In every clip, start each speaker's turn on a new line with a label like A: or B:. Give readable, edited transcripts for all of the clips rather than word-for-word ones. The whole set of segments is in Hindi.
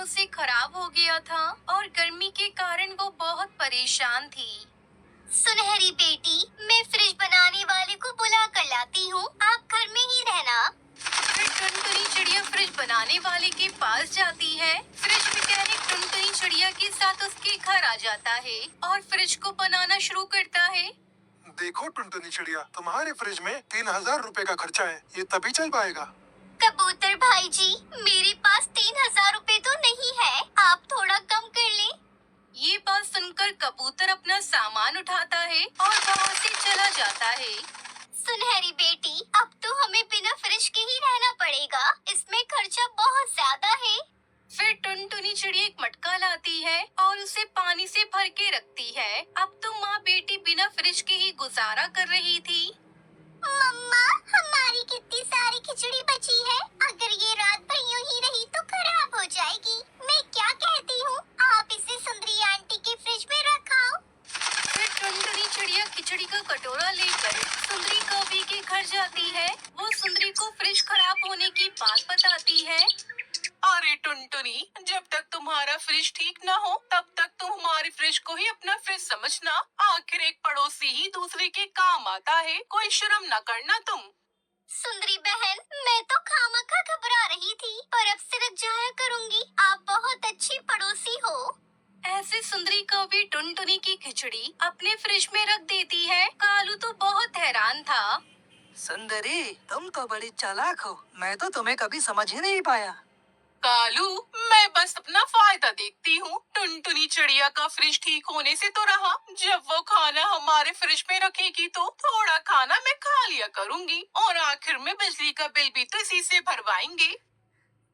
A: दिनों से खराब हो गया था और गर्मी के कारण वो बहुत परेशान थी।
B: सुनहरी बेटी, मैं फ्रिज बनाने वाले को बुला कर लाती हूँ, आप घर में ही रहना।
A: फिर टुनटुनी चिड़िया फ्रिज बनाने वाले के पास जाती है। फ्रिज मैकेनिक टुनटुनी चिड़िया के साथ उसके घर आ जाता है और फ्रिज को बनाना शुरू करता है।
C: देखो टुनटुनी चिड़िया, तुम्हारे फ्रिज में 3000 रुपए का खर्चा है, ये तभी चल पाएगा।
B: कबूतर भाई जी, मेरे पास 3000 रुपए तो नहीं है, आप थोड़ा कम कर लें।
A: ये बात सुनकर कबूतर अपना सामान उठाता है और वहाँ से चला जाता है।
B: सुनहरी बेटी, अब तो हमें बिना फ्रिज के ही रहना पड़ेगा, इसमें खर्चा बहुत ज्यादा है।
A: फिर टुनटुनी चिड़िया एक मटका लाती है और उसे पानी से भर के रखती है। अब तो माँ बेटी बिना फ्रिज के ही गुजारा कर रही थी।
B: मम्मा, हमारी कितनी सारी खिचड़ी बची है, अगर ये रात भर यूं ही रही तो खराब हो जाएगी। मैं क्या कहती हूँ, आप इसे सुंदरी आंटी के फ्रिज में रखाओ।
A: फिर टुनटुनी चिड़िया खिचड़ी का कटोरा लेकर सुंदरी कौवी के घर जाती है। वो सुंदरी को फ्रिज खराब होने की बात बताती है।
D: अरे टुनटुनी, जब तक तुम्हारा फ्रिज ठीक ना हो तब तक तुम हमारे फ्रिज को ही अपना फ्रिज समझना। आखिर एक पड़ोसी ही दूसरे के काम आता है, कोई शर्म न करना तुम।
B: सुंदरी बहन, मैं तो खामखा घबरा रही थी, पर अब से रुक जाया करूंगी, आप बहुत अच्छी पड़ोसी हो।
A: ऐसे सुंदरी कौवी टुनटुनी की खिचड़ी अपने फ्रिज में रख देती है। कालू तो बहुत हैरान था।
E: सुंदरी, तुम तो बड़ी चालाक हो, मैं तो तुम्हें कभी समझ ही नहीं पाया।
D: कालू, मैं बस अपना फायदा देखती हूँ। टुनटुनी चिड़िया का फ्रिज ठीक होने से तो रहा, जब वो खाना हमारे फ्रिज में रखेगी तो थोड़ा खाना मैं खा लिया करूँगी और आखिर में बिजली का बिल भी तो इसी से भरवाएंगे।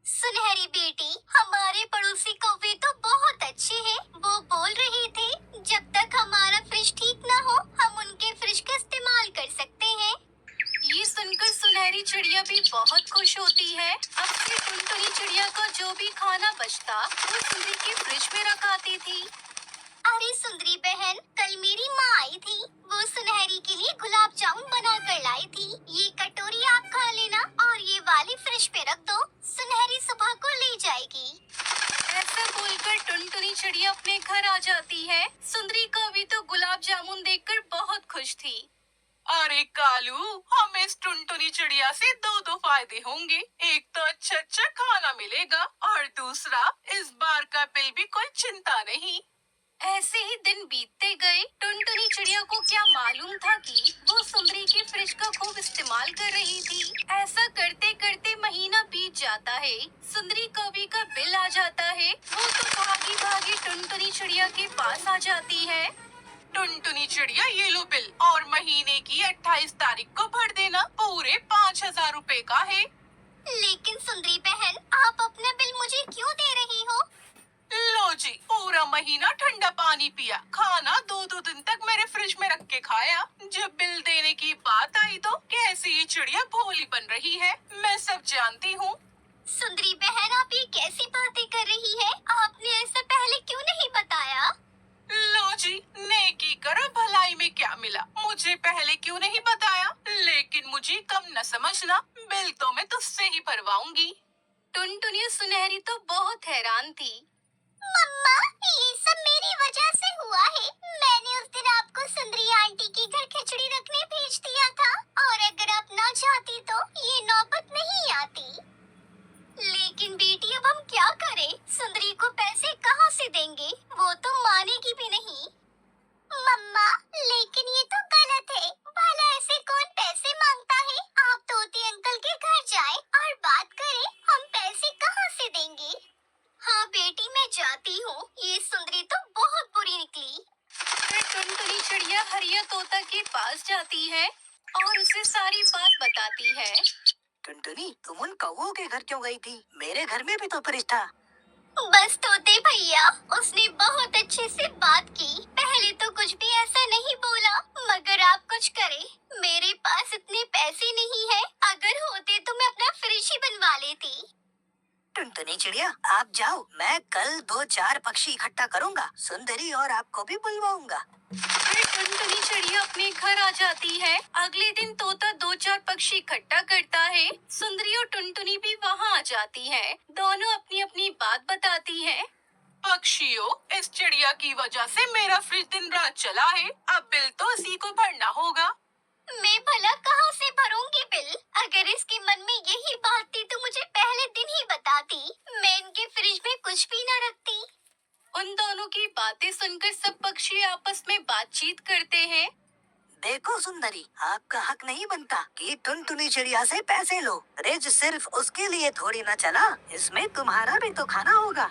B: सुनहरी बेटी, हमारे पड़ोसी कौवे तो बहुत अच्छे हैं। वो बोल रहे थे जब तक हमारा फ्रिज ठीक ना हो हम उनके फ्रिज का इस्तेमाल कर सकते हैं।
A: ये सुनकर सुनहरी चिड़िया भी बहुत खुश होती है। अब से टुनटुनी चिड़िया का जो भी खाना बचता वो सुंदरी के फ्रिज में रखाती थी।
B: अरे सुंदरी बहन, कल मेरी माँ आई थी, वो सुनहरी के लिए गुलाब जामुन बना कर लाई थी। ये कटोरी आप खा लेना और ये वाली फ्रिज पे रख दो, सुनहरी सुबह को ले जाएगी।
A: ऐसा बोलकर टुनटुनी चिड़िया अपने घर आ जाती है। सुंदरी कौवी तो गुलाब जामुन देखकर बहुत खुश थी।
D: अरे कालू, हमें इस टुनटुनी चिड़िया से दो फायदे होंगे। एक तो अच्छा खाना मिलेगा और दूसरा इस बार का बिल भी कोई चिंता नहीं।
A: ऐसे ही दिन बीतते गए। टुनटुनी चिड़िया को क्या मालूम था कि वो सुंदरी के फ्रिज का खूब इस्तेमाल कर रही थी। ऐसा करते करते महीना बीत जाता है। सुंदरी कौवी का बिल आ जाता है। वो तो भागी भागी टुनटुनी चिड़िया के पास आ जाती है।
D: टुनटुनी चिड़िया, ये लो बिल और महीने की 28 तारीख को भर देना, पूरे 5000 रुपए का है।
B: लेकिन सुंदरी बहन, आप अपना बिल मुझे क्यों दे रही हो?
D: लो जी, पूरा महीना ठंडा पानी पिया, खाना दो दिन तक मेरे फ्रिज में रख के खाया। जब बिल देने की बात आई तो कैसे ये चिड़िया भोली बन रही है, मैं सब जानती हूँ।
B: सुंदरी बहन, आप ये कैसी बातें कर रही है? आपने ऐसा पहले क्यों नहीं बताया?
D: लो जी, नेकी करो भलाई में क्या मिला, मुझे पहले क्यों नहीं बताया? लेकिन मुझे कम न समझना, बिल तो मैं तुझसे ही भरवाऊंगी।
A: टुनटुनी सुनहरी तो बहुत हैरान थी।
B: मम्मा, ये सब मेरी वजह से हुआ है। मैंने उस दिन आपको सुंदरी आंटी के घर खिचड़ी रखने भेज दिया था और अगर आप ना चाहती तो ये नौबत नहीं आती। लेकिन बेटी, अब हम क्या करें? सुंदरी को पैसे कहाँ से देंगे? वो तो मानेगी भी नहीं। मम्मा, लेकिन ये तो गलत है, भला ऐसे कौन पैसे मांगता है? आप तोते अंकल के घर जाएं और बात करें, हम पैसे कहाँ से देंगे? हाँ बेटी, मैं जाती हूँ, ये सुंदरी तो बहुत बुरी निकली।
A: फिर टुनटुनी चिड़िया हरिया तोता के पास जाती है और उसे सारी बात बताती है।
E: टुनटुनी, तुम उन कौवों के घर क्यों गई थी? मेरे घर में भी तो फ्रिज था।
B: बस तोते भैया, उसने बहुत अच्छे से बात की। पहले तो कुछ भी ऐसा नहीं बोला, मगर आप कुछ करें, मेरे पास इतने पैसे नहीं है। अगर होते तो मैं अपना फ्रिज ही बनवा लेती।
E: टुनटुनी चिड़िया, आप जाओ, मैं कल 2-4 पक्षी इकट्ठा करूंगा, सुंदरी और आपको भी बुलवाऊंगा।
A: फिर टुनटुनी चिड़िया अपने घर आ जाती है। अगले दिन तोता 2-4 पक्षी इकट्ठा करता है। सुंदरी और टुनटुनी भी वहाँ आ जाती है। दोनों अपनी अपनी बात बताती है।
D: पक्षियों, इस चिड़िया की वजह से मेरा फ्रिज दिन रात चला है। अब बिल तो इसी को भरना होगा।
B: मैं भला कहाँ से भरूंगी बिल? अगर इसके मन में यही बात थी तो मुझे पहले दिन ही बताती। मैं इनके फ्रिज में कुछ भी न रखती।
A: उन दोनों की बातें सुनकर सब पक्षी आपस में बातचीत करते हैं।
E: देखो सुंदरी, आपका हक नहीं बनता कि टुनटुनी चिड़िया से पैसे लो। फ्रिज सिर्फ उसके लिए थोड़ी ना चला, इसमें तुम्हारा भी तो खाना होगा।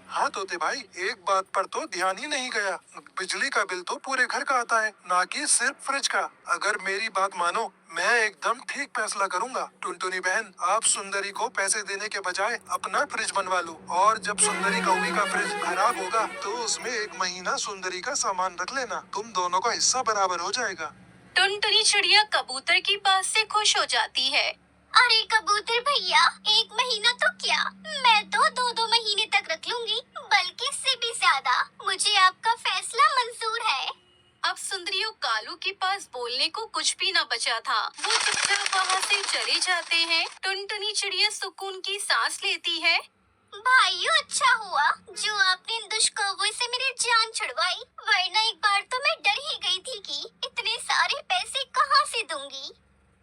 C: हाँ तोते भाई, एक बात पर तो ध्यान ही नहीं गया। बिजली का बिल तो पूरे घर का आता है, ना कि सिर्फ फ्रिज का। अगर मेरी बात मानो, मैं एकदम ठीक फैसला करूंगा। टुनटुनी बहन, आप सुंदरी को पैसे देने के बजाय अपना फ्रिज बनवा लो, और जब सुंदरी कौवी का फ्रिज खराब होगा तो उसमें 1 महीना सुंदरी का सामान रख लेना। तुम दोनों का हिस्सा बराबर हो जाएगा।
A: टुनटुनी चिड़िया कबूतर की बात से खुश हो जाती है।
B: अरे कबूतर भैया, 1 महीना तो क्या, मैं तो 2-2 महीने तक रख लूंगी, बल्कि इससे भी ज्यादा। मुझे आपका फैसला मंजूर है।
A: अब सुंदरी और कालू के पास बोलने को कुछ भी न बचा था। वो चुपचाप वहाँ से चले जाते हैं। टुनटुनी चिड़िया सुकून की सांस लेती है।
B: भाइयों, अच्छा हुआ जो आपने इन दुष्कर्मों से मेरी जान छुड़वाई, वरना एक बार तो मैं डर ही गई थी कि इतने सारे पैसे कहाँ से दूंगी।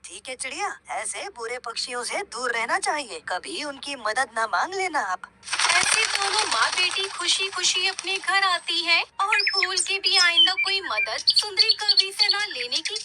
E: ठीक है चिड़िया, ऐसे बुरे पक्षियों से दूर रहना चाहिए। कभी उनकी मदद न मांग लेना आप।
A: ऐसे दोनों माँ बेटी खुशी खुशी अपने घर आती है और भूल के भी आइंदा कोई मदद सुंदरी कवि से न लेने की